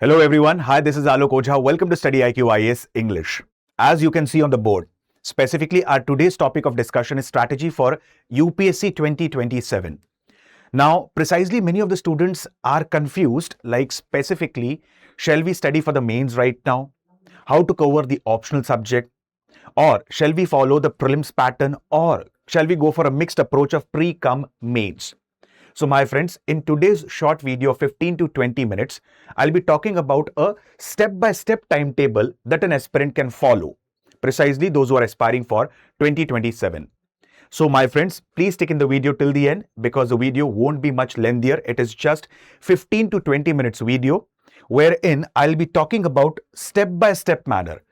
Hello everyone. Hi, this is Alok Ojha. Welcome to StudyIQ IAS English. As you can see on the board, specifically our today's topic of discussion is strategy for UPSC 2027. Now, precisely many of the students are confused, like specifically, shall we study for the mains right now? How to cover the optional subject? Or shall we follow the prelims pattern? Or shall we go for a mixed approach of pre-cum-mains? So my friends, in today's short video of 15 to 20 minutes, I'll be talking about a step-by-step timetable that an aspirant can follow. Precisely those who are aspiring for 2027. So my friends, please stick in the video till the end because the video won't be much lengthier. It is just 15 to 20 minutes video wherein I'll be talking about step-by-step manner,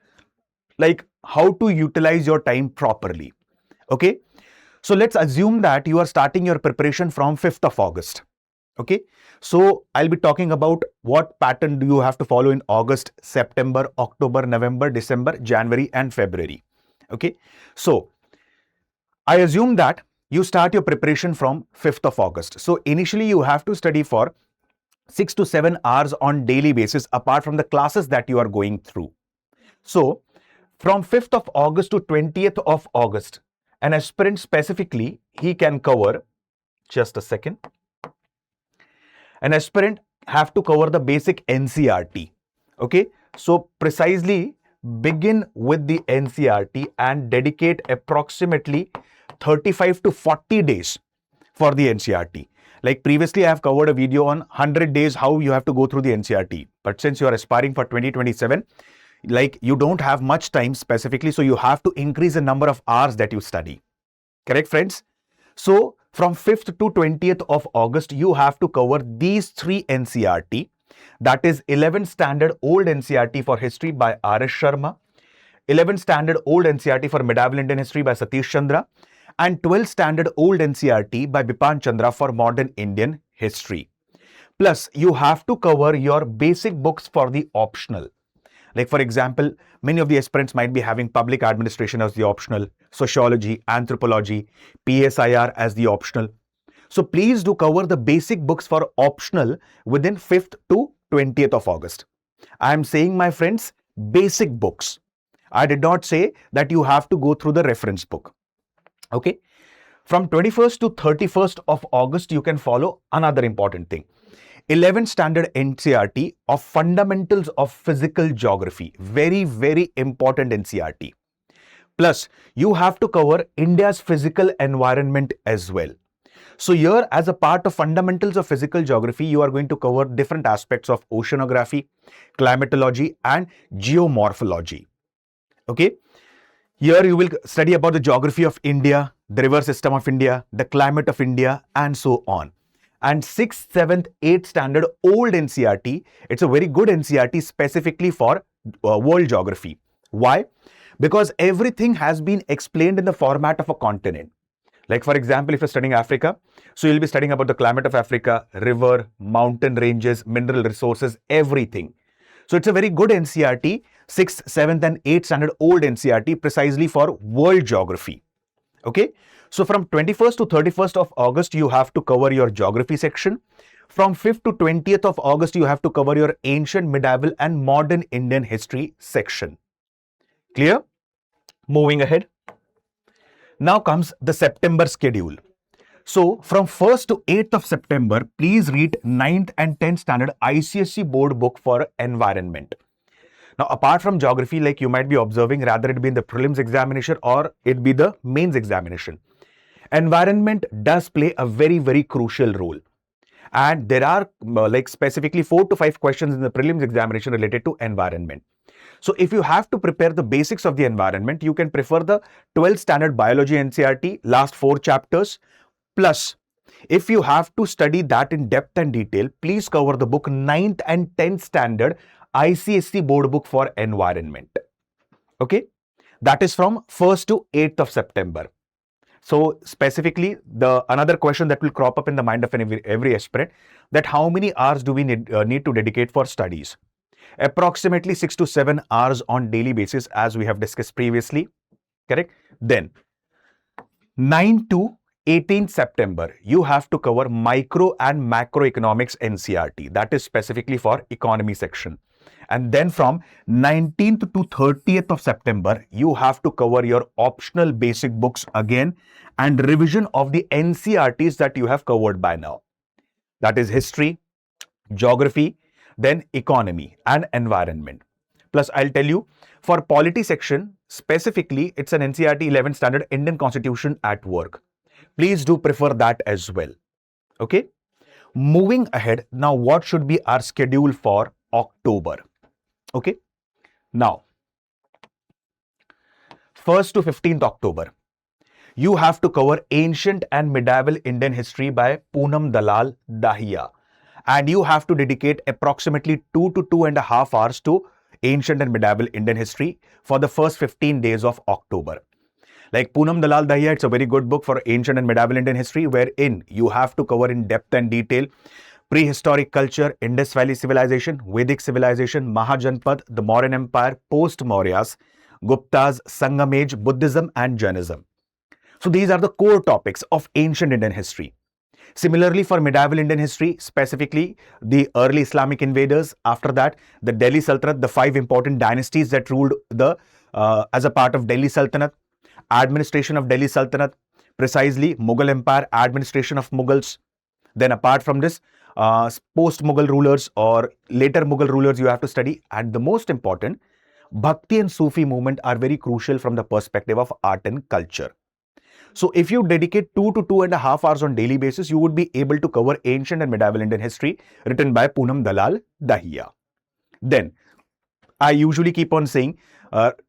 like how to utilize your time properly. Okay. So let's assume that you are starting your preparation from 5th of August. Okay. So I'll be talking about what pattern do you have to follow in August, September, October, November, December, January, and February. Okay. So I assume that you start your preparation from 5th of August. So initially you have to study for 6 to 7 hours on daily basis apart from the classes that you are going through. So from 5th of August to 20th of August, an aspirant specifically, he can cover, just a second, an aspirant have to cover the basic NCERT. Okay, so precisely begin with the NCERT and dedicate approximately 35 to 40 days for the NCERT. Like previously, I have covered a video on 100 days how you have to go through the NCERT. But since you are aspiring for 2027, like you don't have much time specifically, so you have to increase the number of hours that you study. Correct, friends? So from 5th to 20th of August, you have to cover these 3 NCERT. That is 11th Standard Old NCERT for History by R.S. Sharma, 11th Standard Old NCERT for Medieval Indian History by Satish Chandra, and 12th Standard Old NCERT by Bipan Chandra for Modern Indian History. Plus, you have to cover your basic books for the optional. Like for example, many of the aspirants might be having public administration as the optional, sociology, anthropology, PSIR as the optional. So please do cover the basic books for optional within 5th to 20th of August. I am saying, my friends, basic books. I did not say that you have to go through the reference book. Okay. From 21st to 31st of August, you can follow another important thing. 11th Standard NCERT of Fundamentals of Physical Geography. Very, very important NCERT. Plus, you have to cover India's physical environment as well. So here, as a part of Fundamentals of Physical Geography, you are going to cover different aspects of oceanography, climatology, and geomorphology. Okay. Here you will study about the geography of India, the river system of India, the climate of India, and so on. And 6th, 7th, 8th Standard Old NCERT, it's a very good NCERT specifically for world geography. Why? Because everything has been explained in the format of a continent. Like for example, if you're studying Africa, so you'll be studying about the climate of Africa, river, mountain ranges, mineral resources, everything. So it's a very good NCERT, 6th, 7th and 8th Standard Old NCERT precisely for world geography. Okay. So from 21st to 31st of August, you have to cover your geography section. From 5th to 20th of August, you have to cover your ancient, medieval and modern Indian history section. Clear? Moving ahead. Now comes the September schedule. So from 1st to 8th of September, please read 9th and 10th Standard ICSE board book for environment. Now, apart from geography, like you might be observing, rather it be in the prelims examination or it be the mains examination. Environment does play a very, very crucial role. And there are like specifically 4 to 5 questions in the prelims examination related to environment. So if you have to prepare the basics of the environment, you can prefer the 12th Standard Biology NCERT, last 4 chapters. Plus, if you have to study that in depth and detail, please cover the book 9th and 10th Standard ICSE board book for environment. Okay, that is from 1st to 8th of September. So specifically, the another question that will crop up in the mind of every aspirant, that how many hours do we need to dedicate for studies? Approximately 6 to 7 hours on daily basis, as we have discussed previously. Correct? Then 9 to 18th September, you have to cover micro and macroeconomics NCRT. That is specifically for economy section. And then from 19th to 30th of September, you have to cover your optional basic books again and revision of the NCRTs that you have covered by now. That is history, geography, then economy and environment. Plus, I'll tell you, for polity section, specifically, it's an NCRT 11 standard Indian Constitution at work. Please do prefer that as well. Okay. Moving ahead, now what should be our schedule for October? Okay. Now, 1st to 15th October, you have to cover ancient and medieval Indian history by Poonam Dalal Dahiya. And you have to dedicate approximately 2 to 2.5 hours to ancient and medieval Indian history for the first 15 days of October. Like Poonam Dalal Dahiya, it's a very good book for ancient and medieval Indian history, wherein you have to cover in depth and detail prehistoric culture, Indus Valley civilization, Vedic civilization, Mahajanpad, the Mauryan Empire, post-Mauryas, Guptas, Sangam Age, Buddhism and Jainism. So these are the core topics of ancient Indian history. Similarly, for medieval Indian history, specifically the early Islamic invaders, after that, the Delhi Sultanate, the 5 important dynasties that ruled as a part of Delhi Sultanate, administration of Delhi Sultanate, precisely Mughal Empire, administration of Mughals. Then apart from this, post-Mughal rulers or later Mughal rulers you have to study. And the most important, Bhakti and Sufi movement are very crucial from the perspective of art and culture. So if you dedicate 2 to 2.5 hours on daily basis, you would be able to cover ancient and medieval Indian history written by Poonam Dalal Dahiya. Then, I usually keep on saying,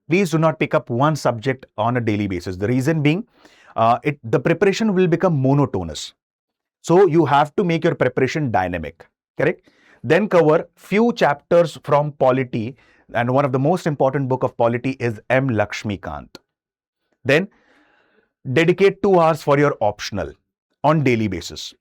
please do not pick up one subject on a daily basis. The reason being, the preparation will become monotonous. So you have to make your preparation dynamic, correct? Then cover few chapters from polity, and one of the most important book of polity is M. Lakshmikant. Then dedicate 2 hours for your optional on daily basis.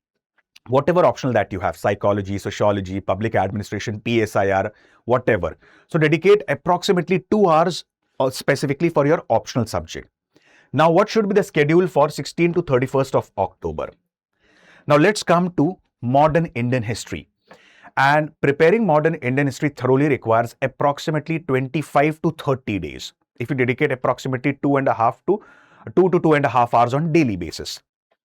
Whatever optional that you have, psychology, sociology, public administration, PSIR, whatever. So dedicate approximately 2 hours specifically for your optional subject. Now, what should be the schedule for 16th to 31st of October? Now, let's come to modern Indian history. And preparing modern Indian history thoroughly requires approximately 25 to 30 days. If you dedicate approximately 2 to 2.5 hours on daily basis.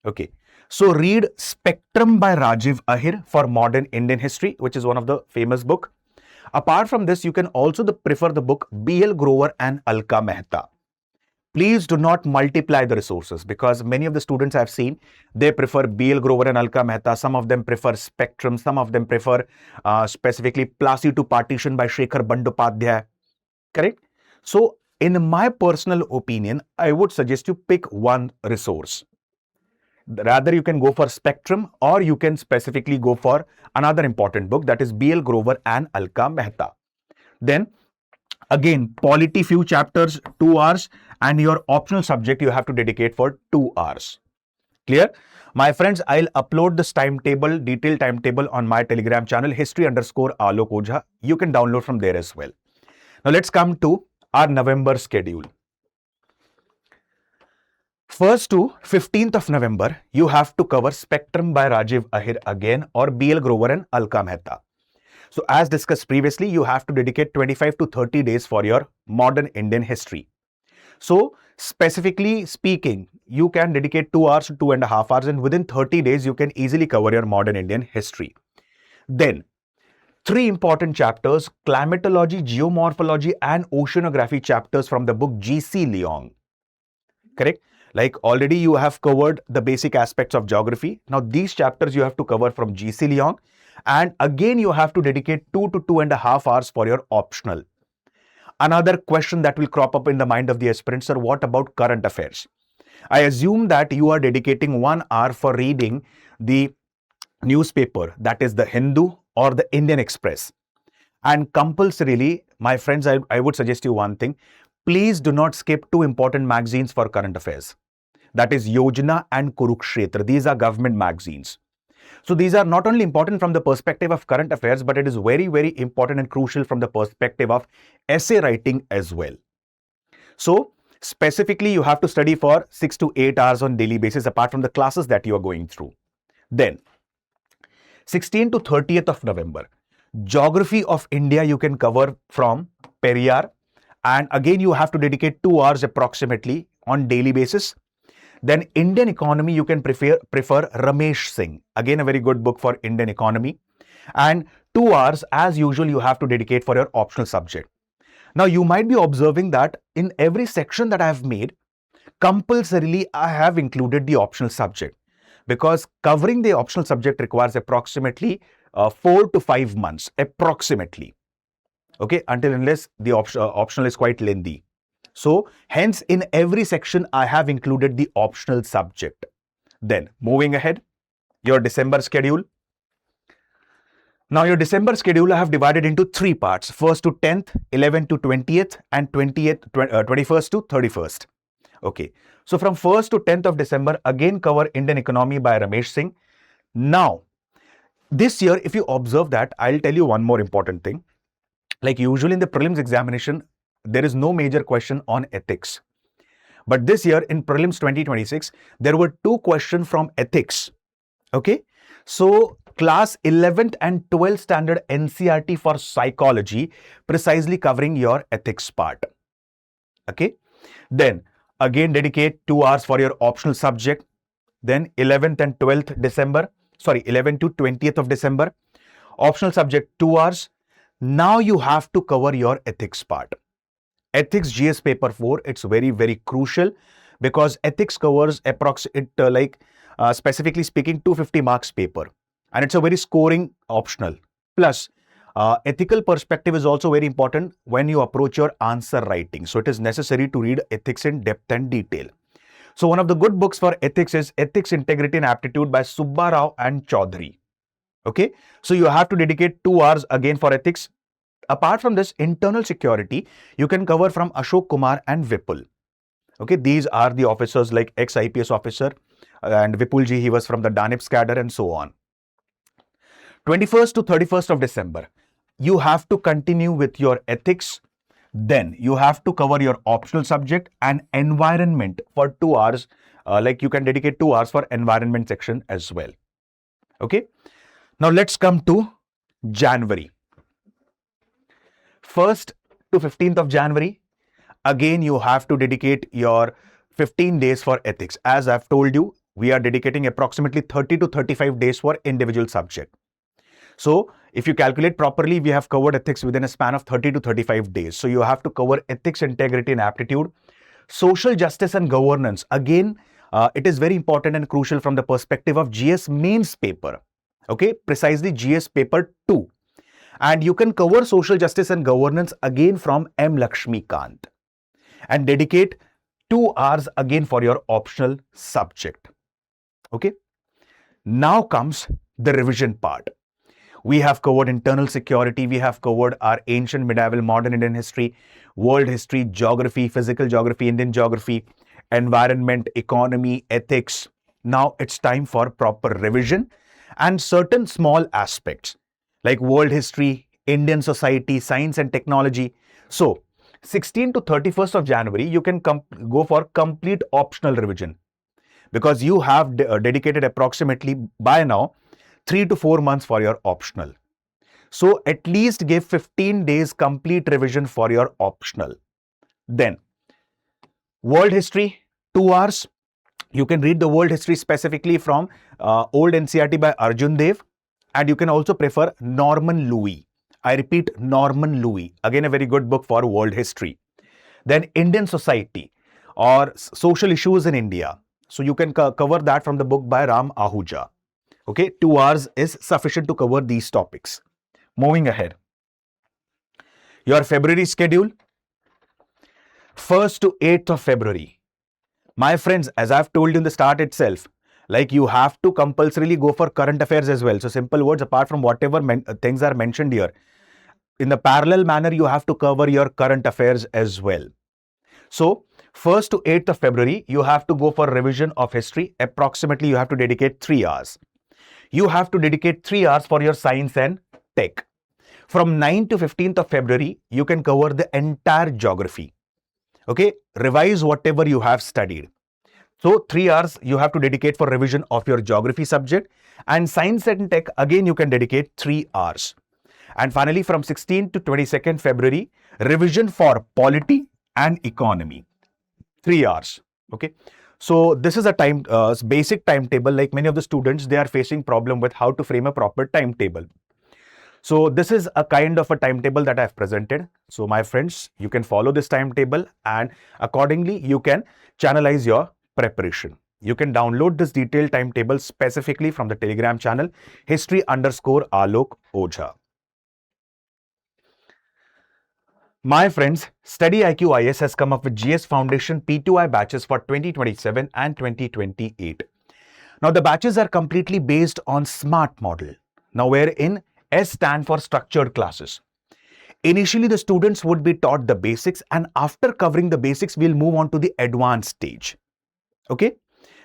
Okay. So read Spectrum by Rajiv Ahir for modern Indian history, which is one of the famous book. Apart from this, you can also prefer the book B.L. Grover and Alka Mehta. Please do not multiply the resources, because many of the students I've seen, they prefer B.L. Grover and Alka Mehta. Some of them prefer Spectrum. Some of them prefer specifically Placi to Partition by Shekhar Bandopadhyay. Correct? So in my personal opinion, I would suggest you pick one resource. Rather, you can go for Spectrum, or you can specifically go for another important book, that is B.L. Grover and Alka Mehta. Then again, polity few chapters, 2 hours, and your optional subject you have to dedicate for 2 hours. Clear? My friends, I'll upload this timetable, detailed timetable on my Telegram channel, history_Alok Ojha. You can download from there as well. Now let's come to our November schedule. 1st to 15th of November, you have to cover Spectrum by Rajiv Ahir again, or B.L. Grover and Alka Mehta. So as discussed previously, you have to dedicate 25 to 30 days for your modern Indian history. So specifically speaking, you can dedicate 2 hours to 2.5 hours, and within 30 days, you can easily cover your modern Indian history. Then 3 important chapters, climatology, geomorphology and oceanography chapters from the book G.C. Leong. Correct? Like already you have covered the basic aspects of geography. Now these chapters you have to cover from G.C. Leong, and again you have to dedicate 2 to 2.5 hours for your optional. Another question that will crop up in the mind of the aspirants are, what about current affairs? I assume that you are dedicating 1 hour for reading the newspaper, that is the Hindu or the Indian Express. And compulsorily, my friends, I would suggest you one thing. Please do not skip 2 important magazines for current affairs. That is Yojana and Kurukshetra. These are government magazines. So these are not only important from the perspective of current affairs, but it is very, very important and crucial from the perspective of essay writing as well. So Specifically, you have to study for 6 to 8 hours on daily basis apart from the classes that you are going through. Then, 16th to 30th of November, Geography of India you can cover from Periyar, and again you have to dedicate 2 hours approximately on daily basis. Then Indian economy you can prefer Ramesh Singh, again a very good book for Indian economy, and 2 hours as usual you have to dedicate for your optional subject. Now you might be observing that in every section that I have made, compulsorily I have included the optional subject, because covering the optional subject requires approximately 4 to 5 months approximately, okay, until unless the optional is quite lengthy. So hence in every section I have included the optional subject. Then moving ahead, your December schedule. Now your December schedule I have divided into 3 parts: 1st to 10th, 11th to 20th, and 21st to 31st. Okay, so from 1st to 10th of December again cover Indian economy by Ramesh Singh. Now this year if you observe that, I'll tell you one more important thing. Like usually in the prelims examination, there is no major question on ethics. But this year in prelims 2026, there were 2 questions from ethics. Okay. So class 11th and 12th standard NCERT for psychology, precisely covering your ethics part. Okay. Then again dedicate 2 hours for your optional subject. Then 11th and 12th December, 11th to 20th of December, optional subject 2 hours. Now you have to cover your ethics part. Ethics GS paper 4, it's very crucial, because ethics covers specifically speaking 250 marks paper, and it's a very scoring optional. Plus ethical perspective is also very important when you approach your answer writing. So it is necessary to read ethics in depth and detail. So one of the good books for ethics is Ethics, Integrity and Aptitude by Subba Rao and Chaudhary. Okay, so you have to dedicate 2 hours again for ethics. Apart from this, internal security you can cover from Ashok Kumar and Vipul. Okay, these are the officers like ex-IPS officer, and Vipulji, he was from the Danip cadre and so on. 21st to 31st of December, you have to continue with your ethics. Then you have to cover your optional subject and environment for 2 hours. Like you can dedicate 2 hours for environment section as well. Okay. Now let's come to January. 1st to 15th of January, again you have to dedicate your 15 days for ethics. As I've told you, we are dedicating approximately 30 to 35 days for individual subject. So if you calculate properly, we have covered ethics within a span of 30 to 35 days. So you have to cover ethics, integrity and aptitude. Social justice and governance, again, it is very important and crucial from the perspective of GS mains paper. Okay, precisely GS paper 2. And you can cover social justice and governance again from M. Lakshmikant, and dedicate 2 hours again for your optional subject. Okay. Now comes the revision part. We have covered internal security, we have covered our ancient, medieval, modern Indian history, world history, geography, physical geography, Indian geography, environment, economy, ethics. Now it's time for proper revision and certain small aspects like world history, Indian society, science and technology. So 16th to 31st of January, you can go for complete optional revision, because you have dedicated approximately by now 3 to 4 months for your optional. So at least give 15 days complete revision for your optional. Then world history, 2 hours. You can read the world history specifically from old NCERT by Arjun Dev, and you can also prefer Norman Louis. I repeat, Norman Louis, again a very good book for world history. Then Indian society or social issues in India. So you can cover that from the book by Ram Ahuja. Okay, 2 hours is sufficient to cover these topics. Moving ahead. Your February schedule, 1st to 8th of February. My friends, as I've told you in the start itself, like you have to compulsorily go for current affairs as well. So simple words, apart from whatever things are mentioned here, in the parallel manner, you have to cover your current affairs as well. So 1st to 8th of February, you have to go for revision of history. Approximately, you have to dedicate 3 hours. You have to dedicate 3 hours for your science and tech. From 9th to 15th of February, you can cover the entire geography. Okay, revise whatever you have studied. So 3 hours you have to dedicate for revision of your geography subject, and science and tech again you can dedicate 3 hours. And finally, from 16th to 22nd February, revision for polity and economy, 3 hours. Okay, so this is a basic timetable. Like many of the students, they are facing problem with how to frame a proper timetable. So this is a kind of a timetable that I've presented. So my friends, you can follow this timetable and accordingly you can channelize your preparation. You can download this detailed timetable specifically from the Telegram channel history_Alok Ojha. My friends, StudyIQ IS has come up with GS Foundation P2I batches for 2027 and 2028. Now the batches are completely based on SMART model. Now wherein S stand for structured classes. Initially the students would be taught the basics, and after covering the basics, we'll move on to the advanced stage. Okay?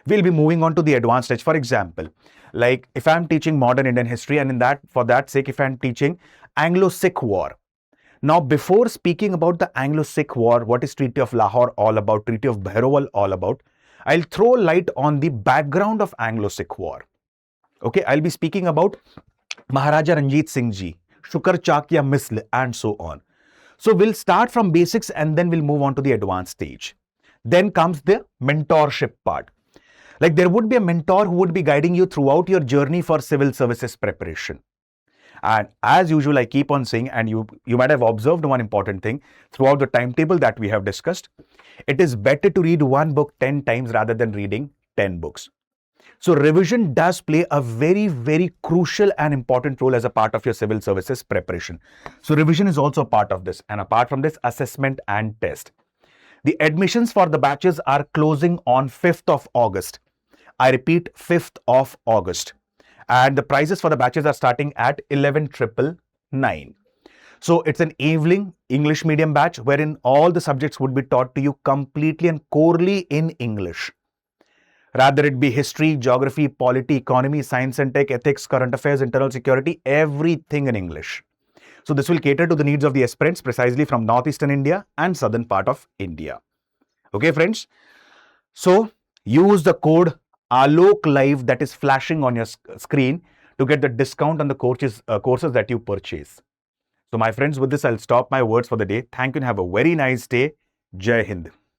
We'll be moving on to the advanced stage. For example, like if I'm teaching modern Indian history, and for that sake, if I'm teaching Anglo-Sikh War. Now, before speaking about the Anglo-Sikh War, what is Treaty of Lahore all about, Treaty of Bhairoval all about, I'll throw light on the background of Anglo-Sikh War. Okay, I'll be speaking about Maharaja Ranjit Singh Ji, Shukar Chakya Misl, and so on. So we'll start from basics and then we'll move on to the advanced stage. Then comes the mentorship part. Like there would be a mentor who would be guiding you throughout your journey for civil services preparation. And as usual, I keep on saying, and you might have observed one important thing throughout the timetable that we have discussed. It is better to read one book 10 times rather than reading 10 books. So revision does play a very, very crucial and important role as a part of your civil services preparation. So revision is also a part of this. And apart from this, assessment and test. The admissions for the batches are closing on 5th of August. I repeat, 5th of August. And the prices for the batches are starting at 11,999. So it's an evening English medium batch wherein all the subjects would be taught to you completely and corely in English. Rather it be history, geography, polity, economy, science and tech, ethics, current affairs, internal security, everything in English. So this will cater to the needs of the aspirants precisely from northeastern India and southern part of India. Okay, friends. So use the code Alok Live that is flashing on your screen to get the discount on the courses that you purchase. So my friends, with this, I'll stop my words for the day. Thank you and have a very nice day. Jai Hind.